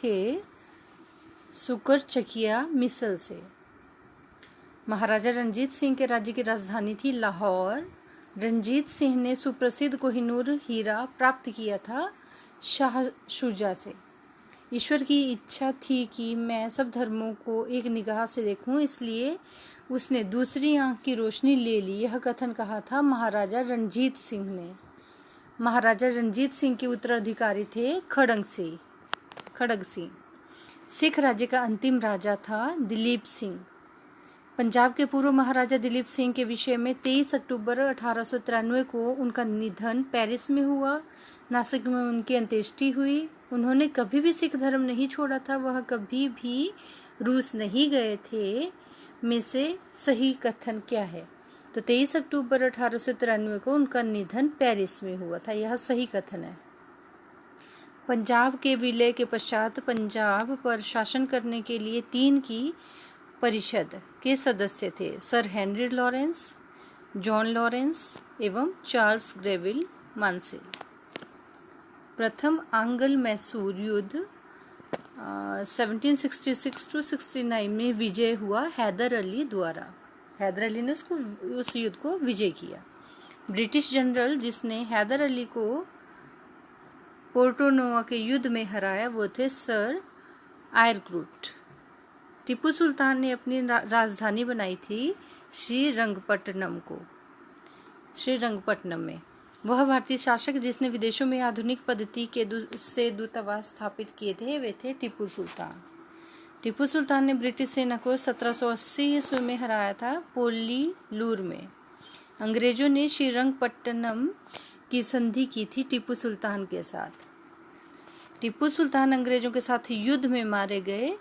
थे सुकरचकिया मिसल से। महाराजा रंजीत सिंह के राज्य की राजधानी थी लाहौर। रंजीत सिंह ने सुप्रसिद्ध कोहिनूर हीरा प्राप्त किया था शाह शुजा से। ईश्वर की इच्छा थी कि मैं सब धर्मों को एक निगाह से देखूं, इसलिए उसने दूसरी आंख की रोशनी ले ली। यह कथन कहा था महाराजा रंजीत सिंह ने। महाराजा रंजीत सिंह के उत्तराधिकारी थे खड़ग सिंह। सिख राज्य का अंतिम राजा था दिलीप सिंह। पंजाब के पूर्व महाराजा दिलीप सिंह के विषय में 23 अक्टूबर 1893 को उनका निधन पेरिस में हुआ। नासिक में उनकी अंत्येष्टि हुई। उन्होंने कभी भी सिख धर्म नहीं छोड़ा था, वह कभी भी रूस नहीं गए थे। में से सही कथन क्या है? तो 23 अक्टूबर 1893 को उनका निधन पेरिस में हुआ था, यह सही कथन है। पंजाब के विलय के पश्चात पंजाब पर शासन करने के लिए 3 की परिषद के सदस्य थे, sir Henry Lawrence, John Lawrence एवं चार्ल्स ग्रेविल मानसिल। प्रथम आंग्ल मैसूर युद्ध 1766 to 69 में विजय हुआ हैदर अली द्वारा। हैदर अली ने उस युद्ध को विजय किया। ब्रिटिश जनरल जिसने हैदर अली को पोर्टोनोवा के युद्ध में हराया वो थे सर आयरक्रूट। टीपू सुल्तान ने अपनी राजधानी बनाई थी श्रीरंगपट्टनम में। वह भारतीय शासक जिसने विदेशों में आधुनिक पद्धति से दूतावास स्थापित किए थे वे थे टीपू सुल्तान। टीपू सुल्तान ने ब्रिटिश सेना को 1780 ईस्वी में हराया था पोल्लीलूर में। अंग्रेजों ने श्रीरंगपट्टनम की संधि की थी टीपू सुल्तान के साथ। टीपू सुल्तान अंग्रेजों के साथ युद्ध में मारे गए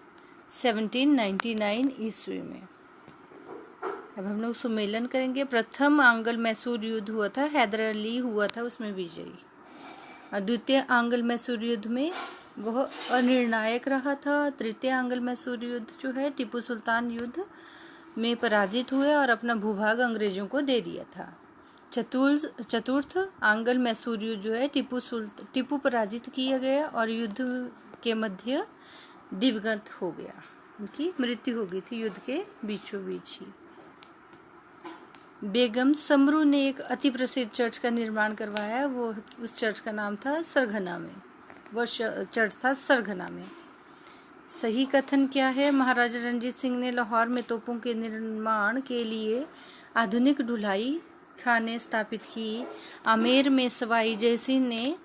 1799 ईस्वी में। अब हम लोग सुमेलन करेंगे। प्रथम आंग्ल मैसूर युद्ध हुआ था, हैदर अली हुआ था उसमें विजयी। और द्वितीय आंग्ल मैसूर युद्ध में वह अनिर्णायक रहा था। तृतीय आंग्ल मैसूर युद्ध जो है टीपू सुल्तान युद्ध में पराजित हुए और अपना भूभाग अंग्रेजों को दे दिया था। चतुर्थ आंग्ल मैसूर युद्ध जो है टीपू पराजित किया गया और युद्ध के मध्य दिवंगत हो गया, उनकी मृत्यु हो गई थी युद्ध के बीचों बीच ही। बेगम समरू ने एक अति प्रसिद्ध चर्च का निर्माण करवाया। वो उस चर्च का नाम था सरघना में। वो चर्च था सरघना में। सही कथन क्या है? महाराजा रंजीत सिंह ने लाहौर में तोपों के निर्माण के लिए आधुनिक ढुलाई खाने स्थापित की। आमेर में सवाई जयसिंह ने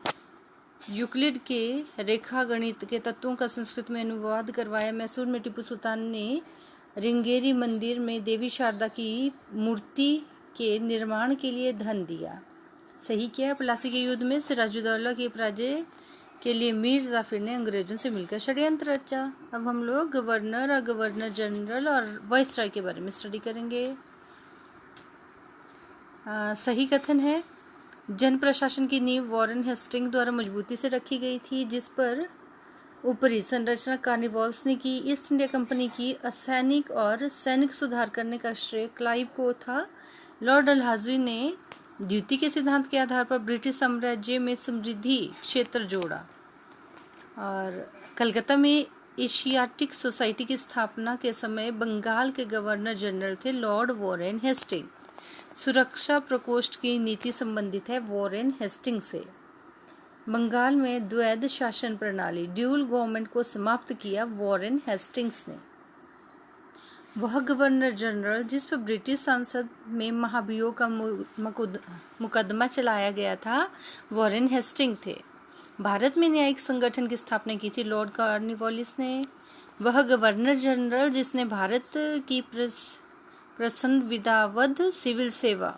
यूक्लिड के रेखा गणित के तत्वों का संस्कृत में अनुवाद करवाया। मैसूर में टीपू सुल्तान ने रिंगेरी मंदिर में देवी शारदा की मूर्ति के निर्माण के लिए धन दिया। सही क्या है? प्लासी के युद्ध में सिराजुद्दौला की पराजय के लिए मीर जाफिर ने अंग्रेजों से मिलकर षड्यंत्र रचा। अब हम लोग गवर्नर और गवर्नर जनरल और वाइसराय के बारे में स्टडी करेंगे। सही कथन है जन प्रशासन की नींव वॉरेन हेस्टिंग द्वारा मजबूती से रखी गई थी, जिस पर ऊपरी संरचना कार्निवाल्स ने की। ईस्ट इंडिया कंपनी की असैनिक और सैनिक सुधार करने का श्रेय क्लाइव को था। लॉर्ड डलहौजी ने द्वितीय के सिद्धांत के आधार पर ब्रिटिश साम्राज्य में समृद्धि क्षेत्र जोड़ा। और कलकत्ता में एशियाटिक सोसाइटी की स्थापना के समय बंगाल के गवर्नर जनरल थे लॉर्ड वॉरेन हेस्टिंग। सुरक्षा प्रकोष्ठ की नीति संबंधित है वॉरेन हेस्टिंग से। बंगाल में द्वैध शासन प्रणाली ड्यूल गवर्नमेंट को समाप्त किया वॉरेन हेस्टिंग्स ने। वह गवर्नर जनरल जिस पर ब्रिटिश संसद में महाभियोग का मुकदमा चलाया गया था वॉरेन हेस्टिंग थे। भारत में न्यायिक संगठन की स्थापना की थी लॉर्ड कॉर्नवालिस ने। वह गवर्नर जनरल जिसने भारत की प्रसन्न विधावध सिविल सेवा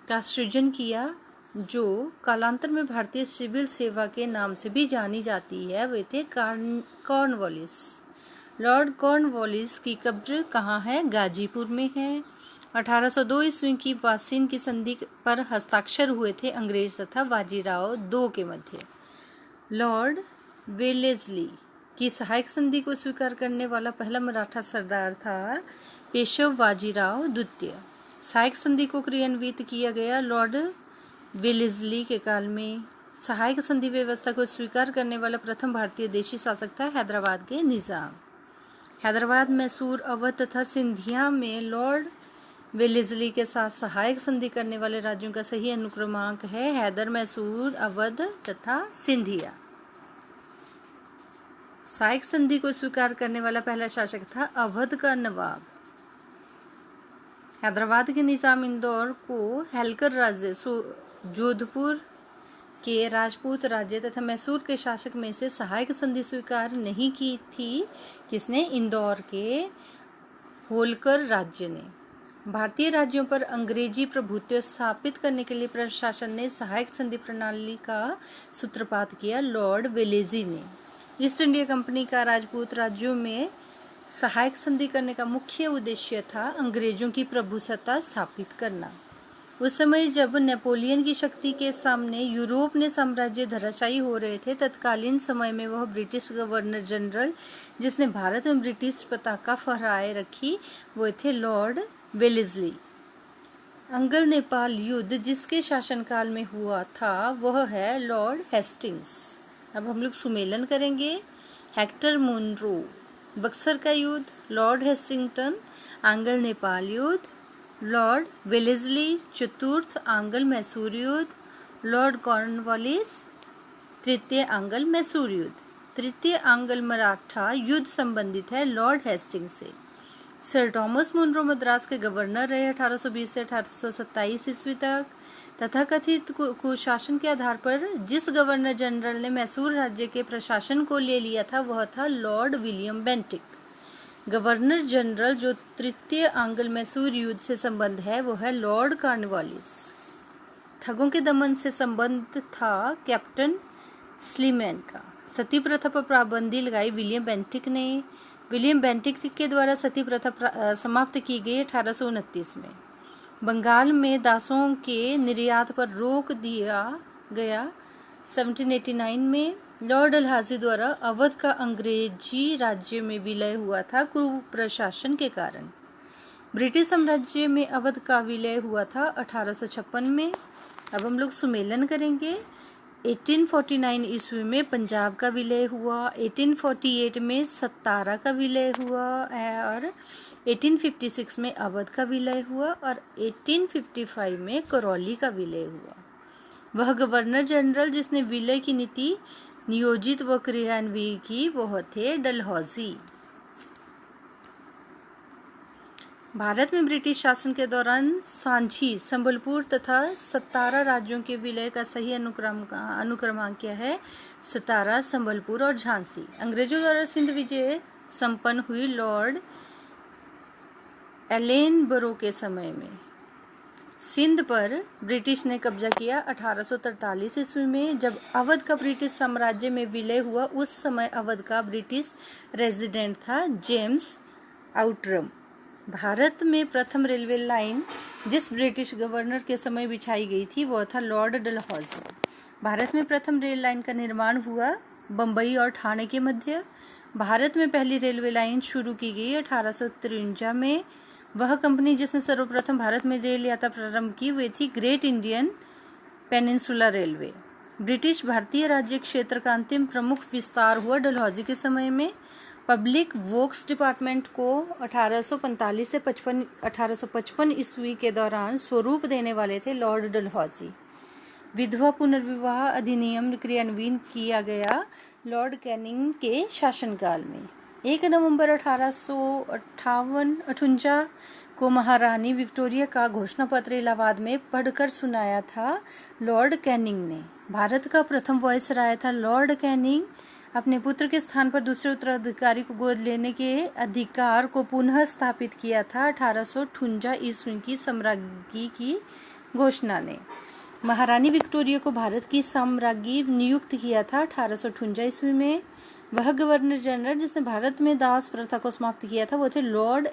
का सृजन किया, जो कालांतर में भारतीय सिविल सेवा के नाम से भी जानी जाती है, वे थे कॉर्नवालिस। लॉर्ड कॉर्नवालिस की कब्र कहाँ है? गाजीपुर में है। 1802 ईस्वी की वासिन की संधि पर हस्ताक्षर हुए थे अंग्रेज तथा बाजीराव दो के मध्य। लॉर्ड वेलेस्ली की सहायक संधि को स्वीकार करने वाला पहला मराठा सरदार था पेशव बाजीराव द्वितीय। सहायक संधि को क्रियान्वित किया गया लॉर्ड वेलेस्ली के काल में। सहायक संधि व्यवस्था को स्वीकार करने वाला प्रथम भारतीय देशी शासक था हैदराबाद के निजाम। हैदराबाद, मैसूर, अवध तथा सिंधिया में लॉर्ड वेलेस्ली के साथ सहायक संधि करने वाले राज्यों का सही अनुक्रमांक है हैदर, मैसूर, अवध तथा सिंधिया। सहायक संधि को स्वीकार करने वाला पहला शासक था अवध का नवाब। हैदराबाद के निजाम इंदौर को हैलकर राज्य, जोधपुर के राजपूत राज्य तथा मैसूर के शासक में से सहायक संधि स्वीकार नहीं की थी। किसने? इंदौर के होलकर राज्य ने। भारतीय राज्यों पर अंग्रेजी प्रभुत्व स्थापित करने के लिए प्रशासन ने सहायक संधि प्रणाली का सूत्रपात किया लॉर्ड वेलेस्ली ने। ईस्ट इंडिया कंपनी का राजपूत राज्यों में सहायक संधि करने का मुख्य उद्देश्य था अंग्रेजों की प्रभुसत्ता स्थापित करना। उस समय जब नेपोलियन की शक्ति के सामने यूरोप ने साम्राज्य धराशायी हो रहे थे, तत्कालीन समय में वह ब्रिटिश गवर्नर जनरल जिसने भारत में ब्रिटिश पताका फहराए रखी, वो थे लॉर्ड वेलेस्ली। अंगल नेपाल युद्ध जिसके शासनकाल में हुआ था वह है लॉर्ड हेस्टिंग्स। अब हम लोग सुमेलन करेंगे। हेक्टर मुनरो, बक्सर का युद्ध, लॉर्ड हेस्टिंगटन, आंग्ल नेपाल युद्ध, लॉर्ड वेलेस्ली, चतुर्थ आंग्ल मैसूर युद्ध, लॉर्ड कॉर्नवालिस, तृतीय आंग्ल मैसूर युद्ध। तृतीय आंग्ल मराठा युद्ध संबंधित है लॉर्ड हेस्टिंग्स से। सर थॉमस मुनरो मद्रास के गवर्नर रहे 1820 से 1827 ईस्वी तक। तथाकथित कुशासन के आधार पर जिस गवर्नर जनरल ने मैसूर राज्य के प्रशासन को ले लिया था वह था Lord William Bentinck. Governor general जो तृतीय आंग्ल मैसूर युद्ध से संबंध है वो है लॉर्ड कॉर्नवालिस। ठगों के दमन से संबंध था कैप्टन स्लीमैन का। सती प्रथा पर पाबंदी लगाई विलियम बेंटिक ने। विलियम बेंटिक के द्वारा सती प्रथा समाप्त की गई 1829 में। बंगाल में दासों के निर्यात पर रोक दिया गया 1789 में। लॉर्ड डलहौजी द्वारा अवध का अंग्रेजी राज्य में विलय हुआ था कुप्रशासन के कारण। ब्रिटिश साम्राज्य में अवध का विलय हुआ था 1856 में। अब हम लोग सुमेलन करेंगे। 1849 ईस्वी में पंजाब का विलय हुआ, 1848 में सतारा का विलय हुआ और 1856 में अवध का विलय हुआ और 1855 में करौली का विलय हुआ। वह गवर्नर जनरल जिसने विलय की नीति नियोजित व क्रियान्वित की वह थे डलहौजी। भारत में ब्रिटिश शासन के दौरान सांची, संबलपुर तथा सतारा राज्यों के विलय का सही अनुक्रमांक क्या है? सतारा, संबलपुर और झांसी। अंग्रेजों द्वारा सिंध विजय संपन्न हुई लॉर्ड एलेनबरो के समय में सिंध पर ब्रिटिश ने कब्जा किया 1843 ईस्वी में। जब अवध का ब्रिटिश साम्राज्य में विलय हुआ उस समय अवध का ब्रिटिश रेजिडेंट था जेम्स आउटरम। भारत में प्रथम रेलवे लाइन जिस ब्रिटिश गवर्नर के समय बिछाई गई थी वह था लॉर्ड डलहौजी। भारत में प्रथम रेल लाइन का निर्माण हुआ बम्बई और ठाणे के मध्य। भारत में पहली रेलवे लाइन शुरू की गई 1853 में। वह कंपनी जिसने सर्वप्रथम भारत में रेल यात्रा प्रारंभ की वे थी great Indian peninsula railway. British भारतीय राज्य क्षेत्र का अंतिम प्रमुख विस्तार हुआ डलहौजी के समय में। पब्लिक वर्क्स डिपार्टमेंट को 1845 से 1855 ईस्वी के दौरान स्वरूप देने वाले थे लॉर्ड डलहौजी। विधवा पुनर्विवाह अधिनियम क्रियान्वित किया गया लॉर्ड कैनिंग के शासनकाल में। 1 नवंबर 1858 को महारानी विक्टोरिया का घोषणा पत्र इलाहाबाद में पढ़कर सुनाया था लॉर्ड कैनिंग ने। भारत का प्रथम वायसराय था लॉर्ड कैनिंग। अपने पुत्र के स्थान पर दूसरे उत्तराधिकारी को गोद लेने के अधिकार को पुनः स्थापित किया था 1858 ईस्वी की साम्राज्ञी की घोषणा ने। महारानी विक्टोरिया को भारत की साम्राज्ञी नियुक्त किया था 1858 ईस्वी में। वह गवर्नर जनरल जिसने भारत में दास प्रथा को समाप्त किया था वो थे लॉर्ड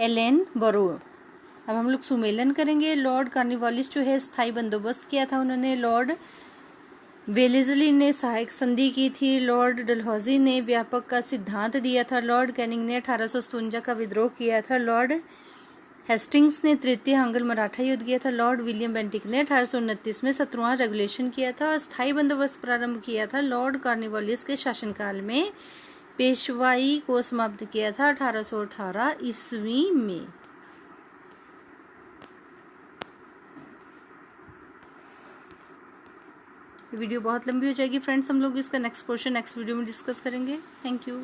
एलेनबरो। अब हम लोग सुमेलन करेंगे। लॉर्ड कॉर्नवालिस जो है स्थायी बंदोबस्त किया था उन्होंने। लॉर्ड वेलेस्ली ने सहायक संधि की थी। लॉर्ड डलहौजी ने व्यापक का सिद्धांत दिया था। लॉर्ड कैनिंग ने 1857 का विद्रोह किया था। लॉर्ड हेस्टिंग्स ने तृतीय अंग्ल मराठा युद्ध किया था। लॉर्ड विलियम बेंटिक ने 1829 में 17वां रेगुलेशन किया था और स्थायी बंदोबस्त प्रारंभ किया था। लॉर्ड कॉर्नवालिस के शासनकाल में पेशवाई को समाप्त किया था 1818 ईस्वी में। वीडियो बहुत लंबी हो जाएगी फ्रेंड्स, हम लोग इसका नेक्स्ट पोर्शन नेक्स्ट वीडियो में डिस्कस करेंगे। Thank you.